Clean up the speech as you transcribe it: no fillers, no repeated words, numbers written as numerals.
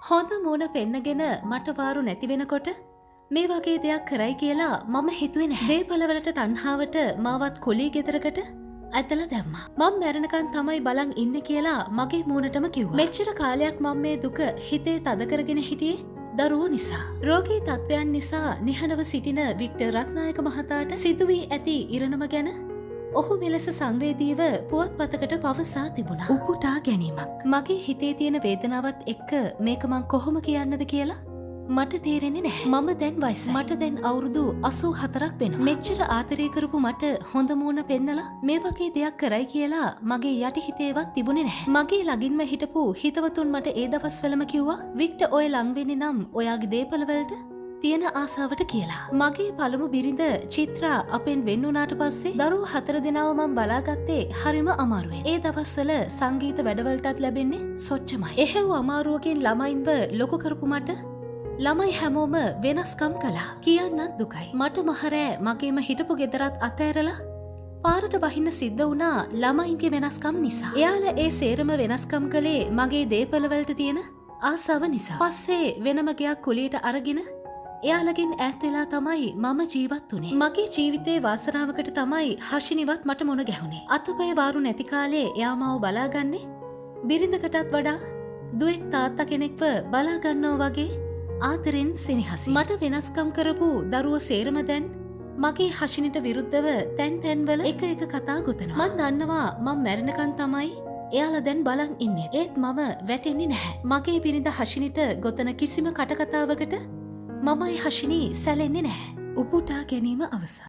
හොඳ මූණ පෙන්නගෙන මට වාරු නැති වෙනකොට මේ වගේ දෙයක් කරයි කියලා මම හිතුවේ නැහැ. දේපලවලට තණ්හාවට මාවත් කුලී ගෙදරකට ඇදලා දැම්මා. මම මැරෙනකන් තමයි බලන් ඉන්නේ කියලා මගේ මූණටම කිව්වා. මෙච්චර කාලයක් මම මේ දුක හිතේ තද කරගෙන හිටියේ දරුවෝ නිසා. රෝගී තත්ත්වයන් නිසා නිහඬව සිටින වික්ටර් රත්නායක මහතාට සිදුවී ඇති ඉරණම ගැන ඔහු මෙලෙස සංවේදීව පුවත්පතකට පවසා තිබුණා. උපුටා ගැනීමක්. මගේ හිතේ තියෙන වේදනාවත් එක්ක මේක මං කොහොම කියන්නද කියලා මට තේරෙන්නේ නැහැ. මම දැන් වයසයි. මට දැන් අවුරුදු 84ක් වෙනවා. මෙච්චර ආදරය කරපු මට හොඳ මූණ පෙන්නලා මේ වගේ දෙයක් කරයි කියලා මගේ යටි හිතේවත් තිබුණේ නැහැ. මගේ ළඟින්ම හිටපු හිතවතුන් මට ඒ දවස්වලම කිව්වා වික්ටර් ඔය ලං වෙන්නේ නම් ඔයාගේ දේපල වලට තියෙන ආසාවට කියලා. මගේ පළමු බිරිඳ චිත්‍රා අපෙන් වෙන් වුණාට පස්සේ දරුවෝ 4 දෙනාව මම බලාගත්තේ හරිම අමාරුවෙන්. ඒ දවස්වල සංගීත වැඩවලටත් ලැබෙන්නේ සොච්චමයි. එහෙව් අමාරුවකින් ළමයින්ව ලොකු කරපු මට ළමයි හැමෝම වෙනස්කම් කළා. කියන්නත් දුකයි. මට මහරෑ මගේම හිටපු ගෙදරත් අතෑරලා පාරට බහින්න සිද්ධ වුණා ළමයින්ගේ වෙනස්කම් නිසා. එයාලා ඒ සේරම වෙනස්කම් කළේ මගේ දේපලවලට තියෙන ආසාව නිසා. පස්සේ වෙනම ගයක් කුලියට අරගෙන එයාලගෙන් ඈත් වෙලා තමයි මම ජීවත් වුණේ. මගේ ජීවිතේ වාසනාවකට තමයි හෂිනිවත් මට මුණ ගැහුණේ. අතපය වාරු නැති කාලේ එයා මාව බලාගන්නේ බිරිඳකටත් වඩා දුවෙක් තාත්තා කෙනෙක්ව බලා ගන්නවා වගේ ආදරෙන් සෙනෙහසින්. මට වෙනස්කම් කරපු දරුවෝ සේරම දැන් මගේ හෂිනිට විරුද්ධව තැන් තැන්වල එක කතා ගොතනවා. මං දන්නවා මම මැරෙනකන් තමයි එයාලා දැන් බලන් ඉන්නේ. ඒත් මම වැටෙන්නේ නැහැ. මගේ බිරිඳ හෂිනිට ගොතන කිසිම කටකතාවකට මමයි හෂිනි සැලෙන්නේ නැහැ. උපුටා ගැනීම අවසන්.